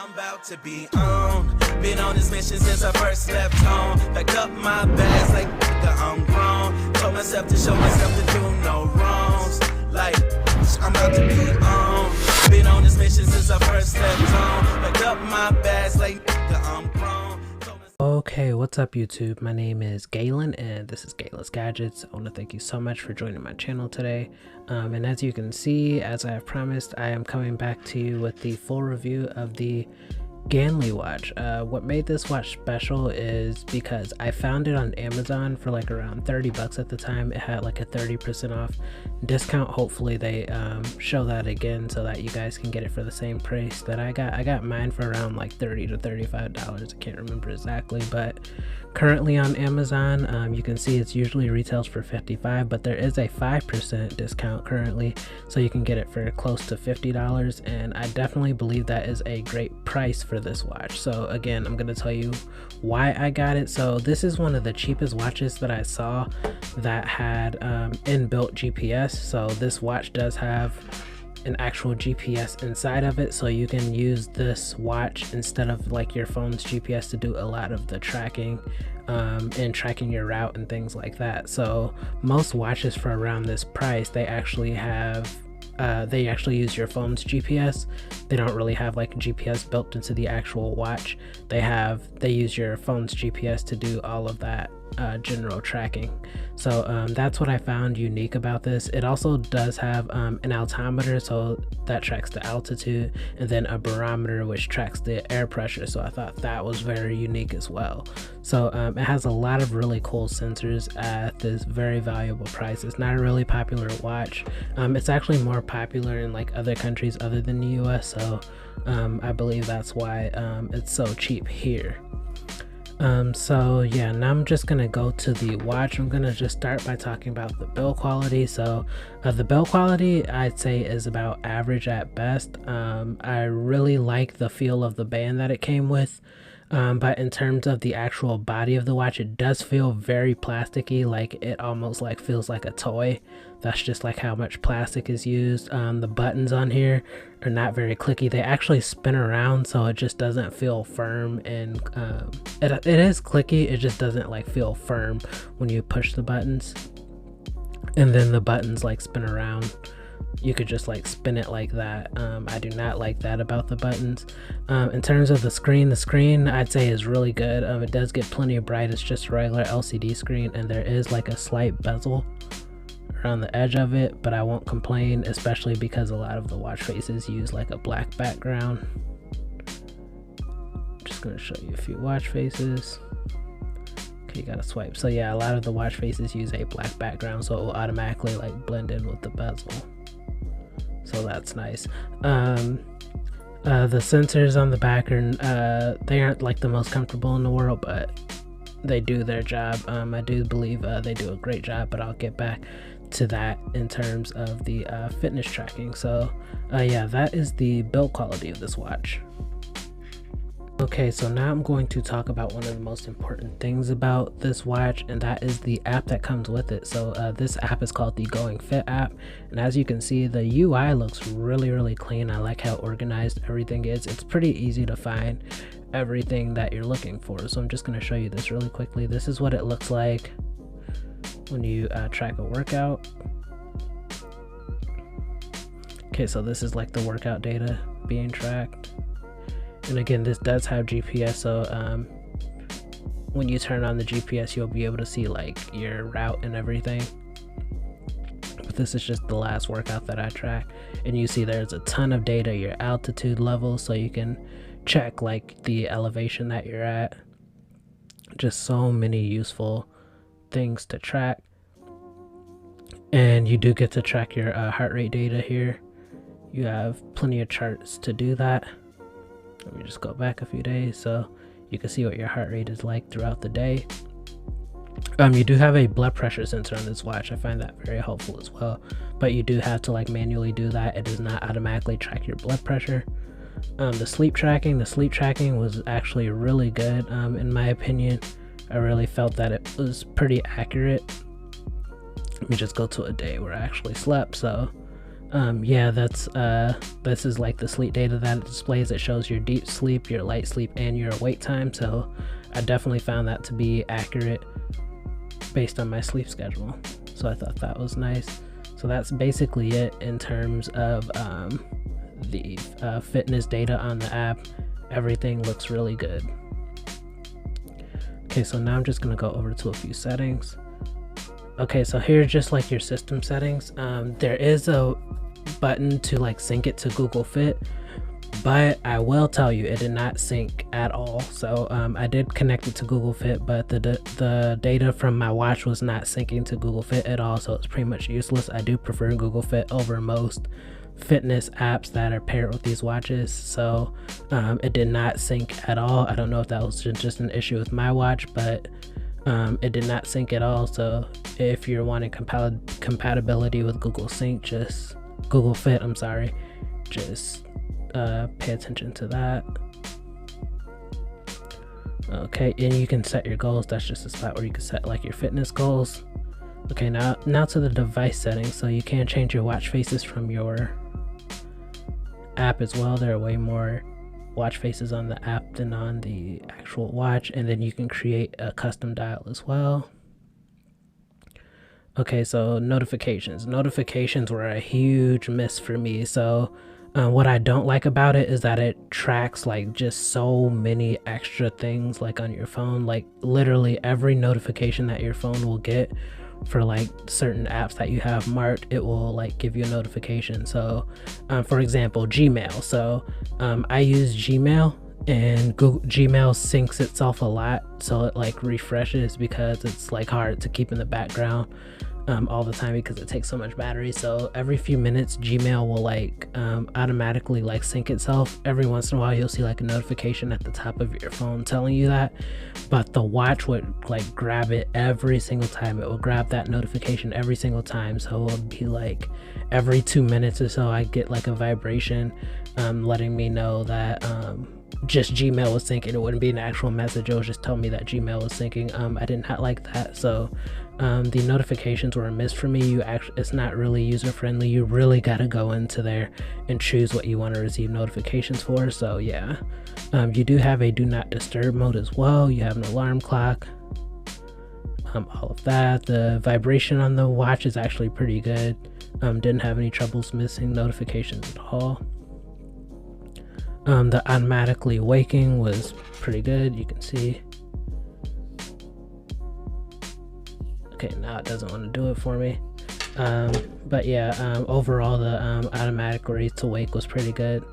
I'm about to be on. Been on this mission since I first left home. Packed up my bags like nigga, I'm grown. Told myself to show myself to do no wrongs. Like, I'm about to be on. Been on this mission since I first left home. Packed up my bags like nigga, I'm grown. Okay, what's up YouTube? My name is Galen and this is Galen's Gadgets. I want to thank you so much for joining my channel today. And as you can see, as I have promised, I am coming back to you with the full review of the Ganley watch. What made this watch special is because I found it on Amazon for like around 30 bucks at the time. It had like a 30% off discount. Hopefully they show that again so that you guys can get it for the same price that I got. I got mine for around like $30 to $35. I can't remember exactly, but currently on Amazon, you can see it's usually retails for $55, but there is a 5% discount currently, so you can get it for close to $50, and I definitely believe that is a great price for this watch. So again, I'm going to tell you why I got it. So this is one of the cheapest watches that I saw that had inbuilt GPS. So this watch does have an actual GPS inside of it, so you can use this watch instead of like your phone's GPS to do a lot of the tracking and tracking your route and things like that. So most watches for around this price, they actually have they actually use your phone's GPS. They don't really have like GPS built into the actual watch. They use your phone's GPS to do all of that general tracking. So that's what I found unique about this. It also does have an altimeter, so that tracks the altitude, and then a barometer which tracks the air pressure. So I thought that was very unique as well. So it has a lot of really cool sensors at this very valuable price. It's not a really popular watch. It's actually more popular in like other countries other than the US, so I believe that's why it's so cheap here. So yeah, now I'm just gonna go to the watch. I'm gonna just start by talking about the build quality. So the build quality I'd say is about average at best. I really like the feel of the band that it came with, but in terms of the actual body of the watch, it does feel very plasticky, like it almost like feels like a toy. That's just like how much plastic is used. The buttons on here are not very clicky. They actually spin around, so it just doesn't feel firm, and it is clicky, it just doesn't like feel firm when you push the buttons. And then the buttons like spin around. You could just like spin it like that. I do not like that about the buttons. In terms of the screen I'd say is really good. It does get plenty of bright. It's just a regular LCD screen, and there is like a slight bezel around the edge of it, but I won't complain, especially because a lot of the watch faces use like a black background. I'm just gonna show you a few watch faces. Okay, you gotta swipe. So yeah, a lot of the watch faces use a black background, so it will automatically like blend in with the bezel. So that's nice. The sensors on the back are they aren't like the most comfortable in the world, but they do their job. I do believe they do a great job, but I'll get back to that in terms of the fitness tracking. So yeah, that is the build quality of this watch. Okay, so now I'm going to talk about one of the most important things about this watch, and that is the app that comes with it. So this app is called the Going Fit app, and as you can see, the UI looks really clean. I like how organized everything is. It's pretty easy to find everything that you're looking for. So I'm just going to show you this really quickly. This is what it looks like when you track a workout. Okay, so this is like the workout data being tracked. And again, this does have GPS, so when you turn on the GPS, you'll be able to see like your route and everything. But this is just the last workout that I tracked, and you see there's a ton of data, your altitude level, so you can check like the elevation that you're at. Just so many useful things to track. And you do get to track your heart rate data here. You have plenty of charts to do that. Let me just go back a few days so you can see what your heart rate is like throughout the day. You do have a blood pressure sensor on this watch. I find that very helpful as well, but you do have to like manually do that. It does not automatically track your blood pressure. The sleep tracking was actually really good, in my opinion. I really felt that it was pretty accurate. Let me just go to a day where I actually slept. So Yeah, this is like the sleep data that it displays. It shows your deep sleep, your light sleep, and your awake time. So I definitely found that to be accurate based on my sleep schedule. So I thought that was nice. So that's basically it in terms of the fitness data on the app. Everything looks really good. Okay, so now I'm just gonna go over to a few settings. Okay, so here's just like your system settings. There is a button to like sync it to Google Fit, but I will tell you it did not sync at all. So I did connect it to Google Fit, but the data from my watch was not syncing to Google Fit at all, so it's pretty much useless. I do prefer Google Fit over most fitness apps that are paired with these watches. So it did not sync at all. I don't know if that was just an issue with my watch, but it did not sync at all. So if you're wanting compatibility with Google Fit, I'm sorry, just pay attention to that. Okay, and you can set your goals. That's just a spot where you can set like your fitness goals. Okay, now to the device settings. So you can change your watch faces from your app as well. There are way more watch faces on the app than on the actual watch, and then you can create a custom dial as well. Okay, so notifications were a huge miss for me. So what I don't like about it is that it tracks like just so many extra things like on your phone. Like literally every notification that your phone will get for like certain apps that you have marked, it will like give you a notification. So for example, Gmail. So I use Gmail, and Gmail syncs itself a lot, so it like refreshes because it's like hard to keep in the background all the time because it takes so much battery. So every few minutes Gmail will like automatically like sync itself. Every once in a while you'll see like a notification at the top of your phone telling you that, but the watch would like grab it every single time. It will grab that notification every single time. So it would be like every 2 minutes or so I get like a vibration letting me know that just Gmail was syncing. It wouldn't be an actual message, it would just tell me that Gmail was syncing. I did not like that. So the notifications were a miss for me. It's not really user friendly. You really got to go into there and choose what you want to receive notifications for. So yeah, you do have a do not disturb mode as well. You have an alarm clock, all of that. The vibration on the watch is actually pretty good. Didn't have any troubles missing notifications at all. The automatically waking was pretty good, you can see. Okay, now it doesn't want to do it for me. But yeah, overall the automatic ready to wake was pretty good.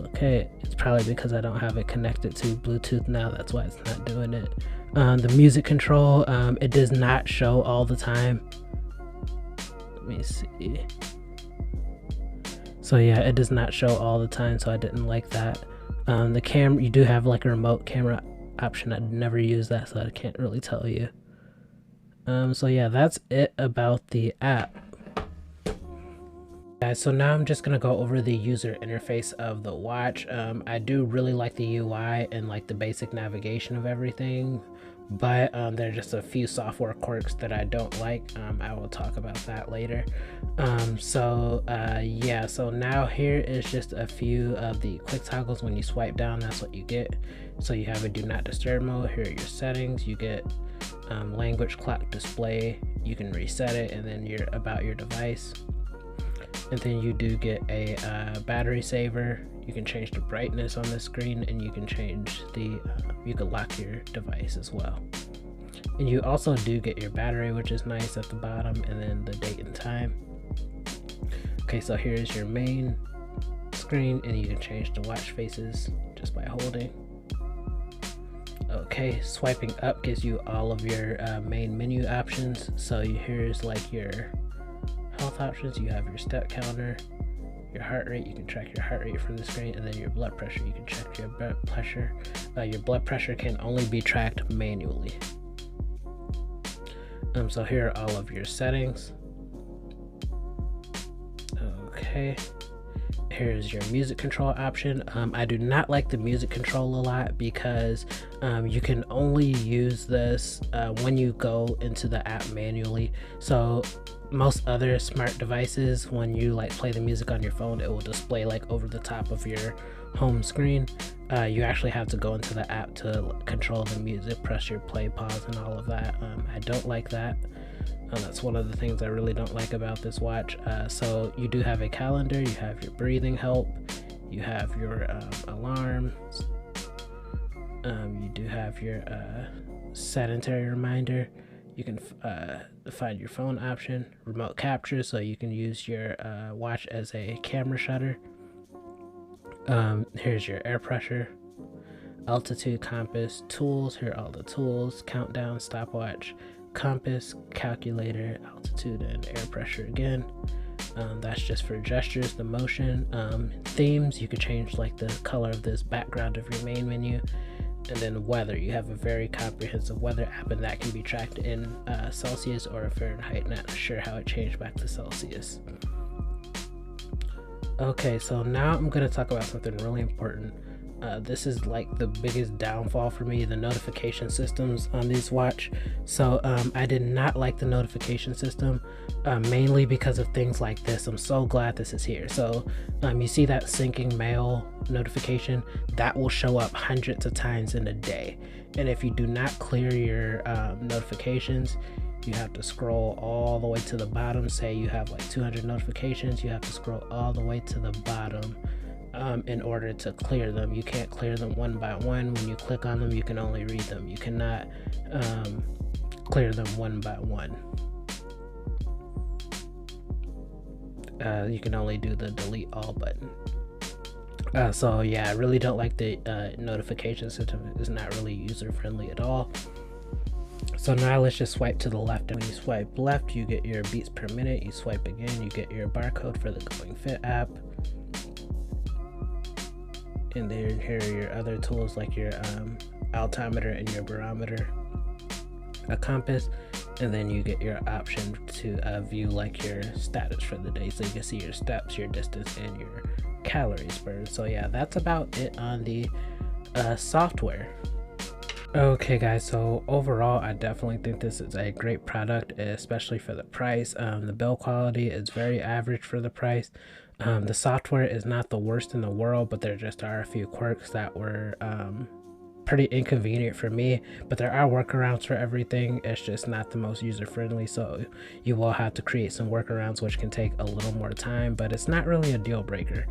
Okay, it's probably because I don't have it connected to Bluetooth now, that's why it's not doing it. The music control, it does not show all the time. Let me see. So yeah, it does not show all the time, so I didn't like that. The camera, you do have like a remote camera option. I never use that, so I can't really tell you. So yeah, that's it about the app. Guys, so now I'm just gonna go over the user interface of the watch. I do really like the UI and like the basic navigation of everything, but there are just a few software quirks that I don't like. I will talk about that later. Yeah, so now here is just a few of the quick toggles. When you swipe down, that's what you get. So you have a do not disturb mode. Here are your settings. You get language clock display. You can reset it, and then you're about your device. And then you do get a battery saver. You can change the brightness on the screen, and you can change the you can lock your device as well. And you also do get your battery, which is nice, at the bottom, and then the date and time. Okay, so here's your main screen, and you can change the watch faces just by holding. Okay, swiping up gives you all of your main menu options. So here's like your health options. You have your step counter, your heart rate. You can track your heart rate from the screen, and then your blood pressure. You can check your blood pressure. Your blood pressure can only be tracked manually. So here are all of your settings. Okay, Here's your music control option. I do not like the music control a lot because you can only use this when you go into the app manually. So most other smart devices, when you like play the music on your phone, it will display like over the top of your home screen. You actually have to go into the app to control the music, press your play, pause, and all of that. I don't like that. That's one of the things I really don't like about this watch. So you do have a calendar, you have your breathing help, you have your alarms, you do have your sedentary reminder. You can find your phone option, remote capture, so you can use your watch as a camera shutter. Here's your air pressure, altitude, compass, tools. Here are all the tools: countdown, stopwatch, compass, calculator, altitude, and air pressure again. That's just for gestures. The motion, themes, you could change like the color of this background of your main menu. And then weather, you have a very comprehensive weather app, and that can be tracked in Celsius or Fahrenheit. Not sure how it changed back to Celsius. Okay, so now I'm going to talk about something really important. This is like the biggest downfall for me, the notification systems on this watch. So I did not like the notification system, mainly because of things like this. I'm so glad this is here. So you see that syncing mail notification that will show up hundreds of times in a day, and if you do not clear your notifications, you have to scroll all the way to the bottom. Say you have like 200 notifications, you have to scroll all the way to the bottom in order to clear them. You can't clear them one by one. When you click on them, you can only read them. You cannot clear them one by one. You can only do the delete all button. So yeah, I really don't like the notification system. It's not really user friendly at all. So now let's just swipe to the left. And when you swipe left, you get your beats per minute. You swipe again, you get your barcode for the Going Fit app. And then here are your other tools like your altimeter and your barometer, a compass, and then you get your option to view like your status for the day, so you can see your steps, your distance, and your calories burned. So yeah, that's about it on the software. Okay guys, so overall I definitely think this is a great product, especially for the price. The build quality is very average for the price. The software is not the worst in the world, but there just are a few quirks that were pretty inconvenient for me, but there are workarounds for everything. It's just not the most user friendly, so you will have to create some workarounds, which can take a little more time, but it's not really a deal breaker.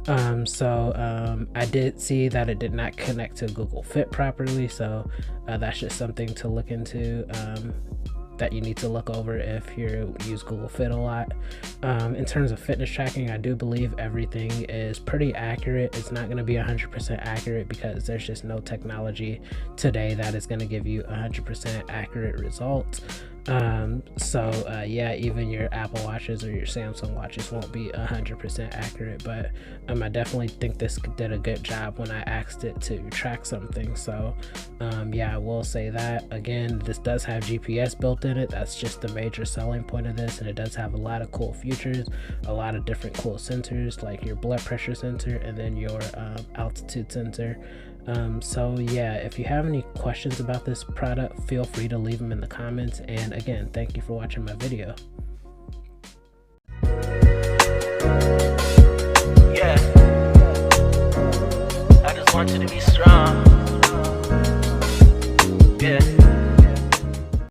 I did see that it did not connect to Google Fit properly, so that's just something to look into, that you need to look over if you use Google Fit a lot. In terms of fitness tracking, I do believe everything is pretty accurate. It's not going to be 100% accurate because there's just no technology today that is going to give you 100% accurate results. Yeah, even your Apple watches or your Samsung watches won't be 100% accurate, but I definitely think this did a good job when I asked it to track something. So yeah, I will say that. Again, this does have GPS built in it. That's just the major selling point of this, and it does have a lot of cool features, a lot of different cool sensors like your blood pressure sensor and then your altitude sensor. So yeah, if you have any questions about this product, feel free to leave them in the comments. And again, thank you for watching my video. Yeah, I just want you to be strong.